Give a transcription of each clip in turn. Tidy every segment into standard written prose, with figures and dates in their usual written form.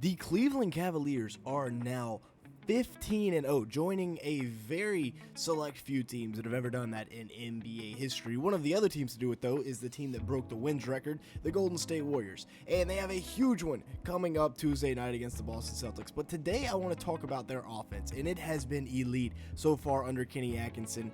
The Cleveland Cavaliers are now 15-0, joining a very select few teams that have ever done that in NBA history. One of the other teams to do it, though, is the team that broke the wins record, the Golden State Warriors. And they have a huge one coming up Tuesday night against the Boston Celtics. But today I want to talk about their offense, and it has been elite so far under Kenny Atkinson.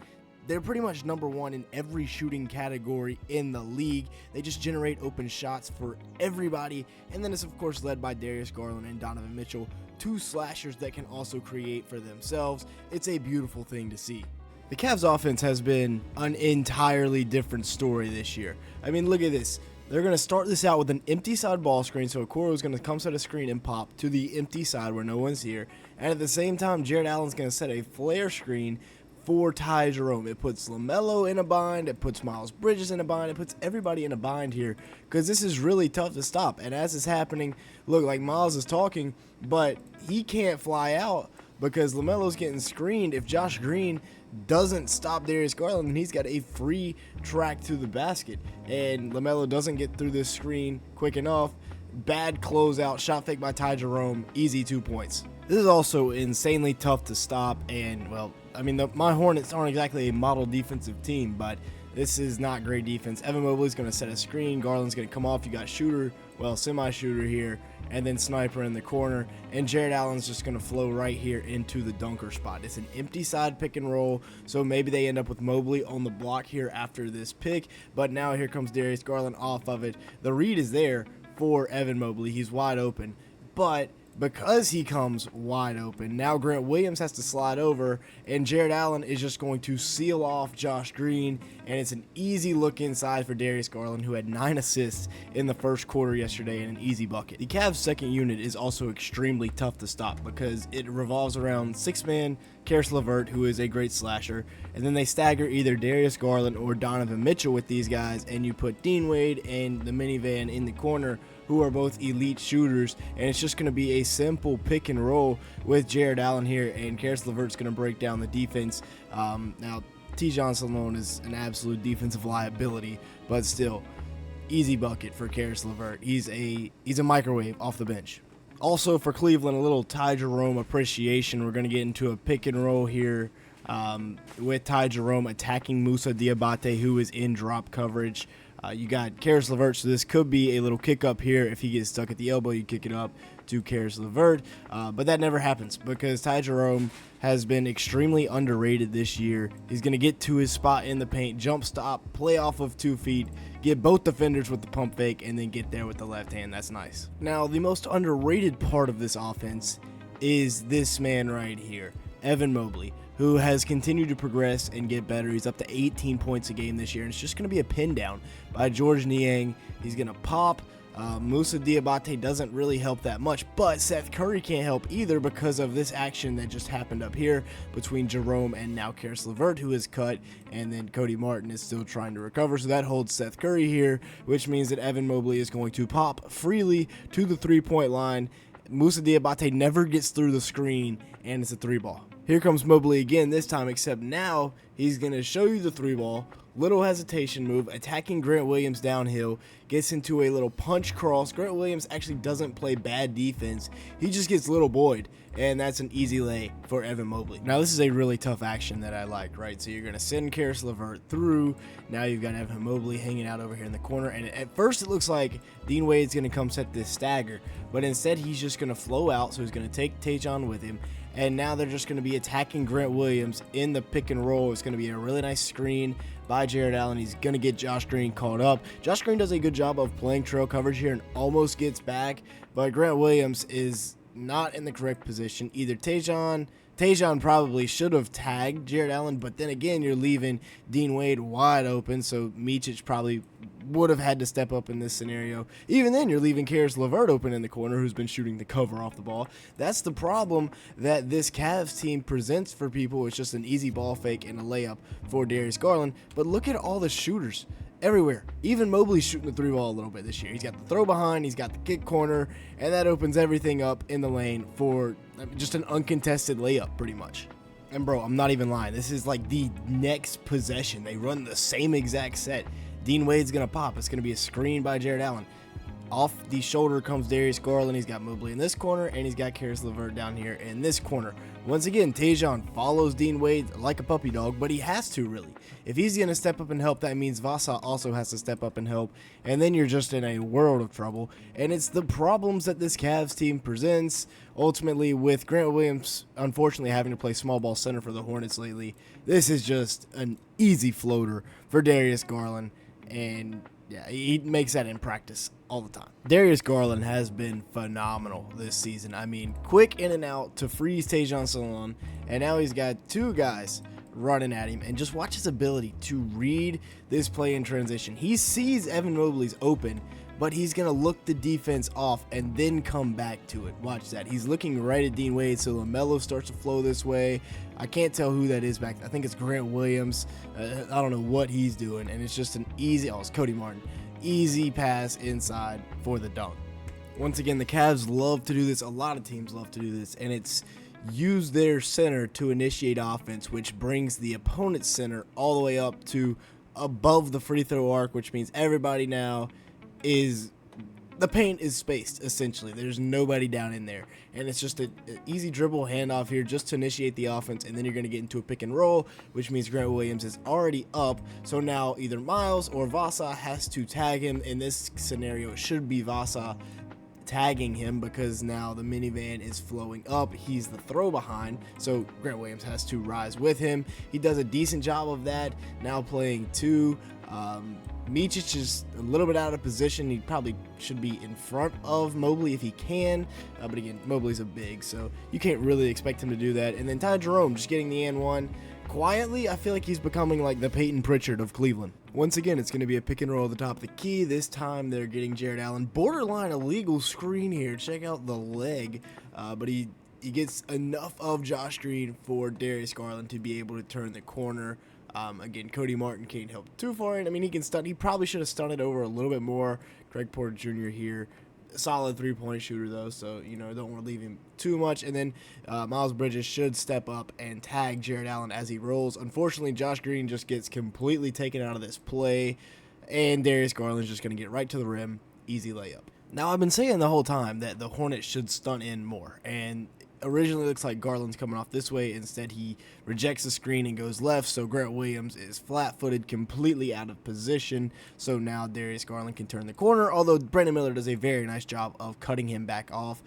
They're pretty much number one in every shooting category in the league. They just generate open shots for everybody. And then it's, of course, led by Darius, Garland, and Donovan Mitchell, two slashers that can also create for themselves. It's a beautiful thing to see. The Cavs offense has been an entirely different story this year. I mean, look at this. They're going to start this out with an empty side ball screen. So Okoro is going to come set a screen and pop to the empty side where no one's here. And at the same time, Jared Allen's going to set a flare screen for Ty Jerome. It puts LaMelo in a bind, it puts Miles Bridges in a bind, it puts everybody in a bind here because this is really tough to stop. And as it's happening, look, like Miles is talking, but he can't fly out because LaMelo's getting screened. If Josh Green doesn't stop Darius Garland, then he's got a free track to the basket. And LaMelo doesn't get through this screen quick enough. Bad closeout, shot fake by Ty Jerome, easy 2 points. This is also insanely tough to stop, and, well, I mean, my Hornets aren't exactly a model defensive team, but this is not great defense. Evan Mobley's going to set a screen. Garland's going to come off. You got shooter, well, semi-shooter here, and then sniper in the corner. And Jared Allen's just going to flow right here into the dunker spot. It's an empty side pick and roll, so maybe they end up with Mobley on the block here after this pick. But now here comes Darius Garland off of it. The read is there for Evan Mobley. He's wide open, but because he comes wide open, now Grant Williams has to slide over, and Jared Allen is just going to seal off Josh Green, and it's an easy look inside for Darius Garland, who had 9 assists in the first quarter yesterday and an easy bucket. The Cavs' second unit is also extremely tough to stop because it revolves around 6-man Caris LeVert, who is a great slasher, and then they stagger either Darius Garland or Donovan Mitchell with these guys, and you put Dean Wade and the minivan in the corner, who are both elite shooters, and it's just going to be a simple pick and roll with Jared Allen here, and Caris LeVert's going to break down the defense. Now, T.J. Sloan is an absolute defensive liability, but still, easy bucket for Caris LeVert. He's a microwave off the bench. Also for Cleveland, a little Ty Jerome appreciation. We're going to get into a pick and roll here with Ty Jerome attacking Moussa Diabate, who is in drop coverage. You got Caris LeVert, so this could be a little kick up here. If he gets stuck at the elbow, you kick it up to Caris LeVert. But that never happens because Ty Jerome has been extremely underrated this year. He's going to get to his spot in the paint, jump stop, play off of 2 feet, get both defenders with the pump fake, and then get there with the left hand. That's nice. Now, the most underrated part of this offense is this man right here, Evan Mobley, who has continued to progress and get better. He's up to 18 points a game this year, and it's just going to be a pin down by Georges Niang. He's going to pop. Moussa Diabate doesn't really help that much, but Seth Curry can't help either because of this action that just happened up here between Jerome and now Caris LeVert, who is cut, and then Cody Martin is still trying to recover, so that holds Seth Curry here, which means that Evan Mobley is going to pop freely to the three-point line. Moussa Diabate never gets through the screen, and it's a 3-ball. Here comes Mobley again this time, except now he's going to show you the 3-ball. Little hesitation move, attacking Grant Williams downhill, gets into a little punch cross. Grant Williams actually doesn't play bad defense. He just gets little boyed, and that's an easy lay for Evan Mobley. Now, this is a really tough action that I like, right? So you're going to send Caris LeVert through. Now you've got Evan Mobley hanging out over here in the corner, and at first it looks like Dean Wade's going to come set this stagger, but instead he's just going to flow out, so he's going to take Tajon with him. And now they're just going to be attacking Grant Williams in the pick and roll. It's going to be a really nice screen by Jared Allen. He's going to get Josh Green caught up. Josh Green does a good job of playing trail coverage here and almost gets back, but Grant Williams is not in the correct position. Either Tajon probably should have tagged Jared Allen, but then again, you're leaving Dean Wade wide open, so Micic probably would have had to step up in this scenario. Even then, you're leaving Caris LeVert open in the corner, who's been shooting the cover off the ball. That's the problem that this Cavs team presents for people. It's just an easy ball fake and a layup for Darius Garland. But look at all the shooters everywhere. Even Mobley's shooting the 3-ball a little bit this year. He's got the throw behind, he's got the kick corner, and that opens everything up in the lane for just an uncontested layup pretty much. And bro, I'm not even lying. This is like the next possession. They run the same exact set. Dean Wade's going to pop. It's going to be a screen by Jared Allen. Off the shoulder comes Darius Garland. He's got Mobley in this corner, and he's got Karis LeVert down here in this corner. Once again, Tajon follows Dean Wade like a puppy dog, but he has to, really. If he's going to step up and help, that means Vasa also has to step up and help, and then you're just in a world of trouble. And it's the problems that this Cavs team presents, ultimately, with Grant Williams, unfortunately, having to play small ball center for the Hornets lately. This is just an easy floater for Darius Garland, and yeah, he makes that in practice all the time. Darius Garland has been phenomenal this season. I mean, quick in and out to freeze Tajon Salon, and now he's got two guys running at him. And just watch his ability to read this play in transition. He sees Evan Mobley's open, but he's going to look the defense off and then come back to it. Watch that. He's looking right at Dean Wade, so LaMelo starts to flow this way. I can't tell who that is back there. I think it's Grant Williams. I don't know what he's doing, and it's just an easy, it's Cody Martin. Easy pass inside for the dunk. Once again, the Cavs love to do this. A lot of teams love to do this, and it's use their center to initiate offense, which brings the opponent's center all the way up to above the free throw arc, which means everybody now is, the paint is spaced, essentially. There's nobody down in there, and it's just an easy dribble handoff here just to initiate the offense, and then you're going to get into a pick and roll, which means Grant Williams is already up, so now either Miles or Vasa has to tag him. In this scenario, it should be Vasa tagging him because now the minivan is flowing up. He's the throw behind, so Grant Williams has to rise with him. He does a decent job of that, now playing two. Micic is a little bit out of position. He probably should be in front of Mobley if he can, but again, Mobley's a big, so you can't really expect him to do that. And then Ty Jerome just getting the N1. Quietly, I feel like he's becoming like the Peyton Pritchard of Cleveland. Once again, it's going to be a pick and roll at the top of the key. This time they're getting Jared Allen. Borderline illegal screen here. Check out the leg, but he gets enough of Josh Green for Darius Garland to be able to turn the corner. Again, Cody Martin can't help too far in. I mean, he can stun. He probably should have stunned it over a little bit more. Craig Porter Jr. here. Solid three-point shooter, though, so, you know, don't want to leave him too much. And then Miles Bridges should step up and tag Jared Allen as he rolls. Unfortunately, Josh Green just gets completely taken out of this play, and Darius Garland's just going to get right to the rim. Easy layup. Now, I've been saying the whole time that the Hornets should stun in more, and originally looks like Garland's coming off this way. Instead, he rejects the screen and goes left, so Grant Williams is flat-footed, completely out of position. So now Darius Garland can turn the corner, although Brandon Miller does a very nice job of cutting him back off.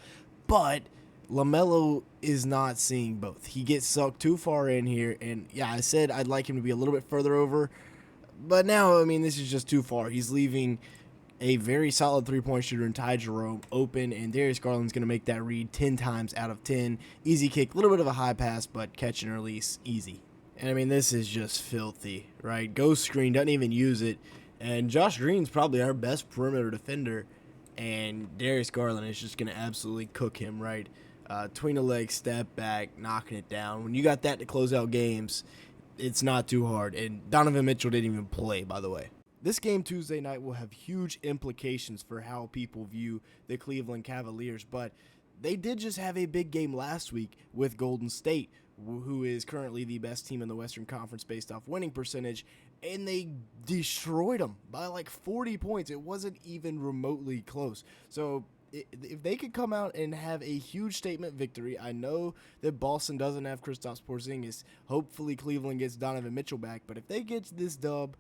But LaMelo is not seeing both. He gets sucked too far in here, and yeah, I said I'd like him to be a little bit further over, but now, I mean, this is just too far. He's leaving a very solid three-point shooter in Ty Jerome open, and Darius Garland's going to make that read 10 times out of 10. Easy kick, a little bit of a high pass, but catch and release, easy. And, I mean, this is just filthy, right? Ghost screen, doesn't even use it, and Josh Green's probably our best perimeter defender, and Darius Garland is just going to absolutely cook him, right? Between the legs, step back, knocking it down. When you got that to close out games, it's not too hard, and Donovan Mitchell didn't even play, by the way. This game Tuesday night will have huge implications for how people view the Cleveland Cavaliers, but they did just have a big game last week with Golden State, who is currently the best team in the Western Conference based off winning percentage, and they destroyed them by like 40 points. It wasn't even remotely close. So if they could come out and have a huge statement victory, I know that Boston doesn't have Kristaps Porzingis. Hopefully Cleveland gets Donovan Mitchell back, but if they get this dub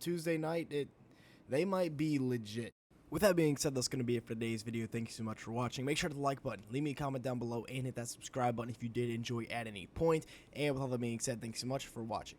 Tuesday night, they might be legit. With that being said, that's going to be it for today's video. Thank you so much for watching. Make sure to like button, leave me a comment down below, and hit that subscribe button if you did enjoy at any point. And with all that being said, thanks so much for watching.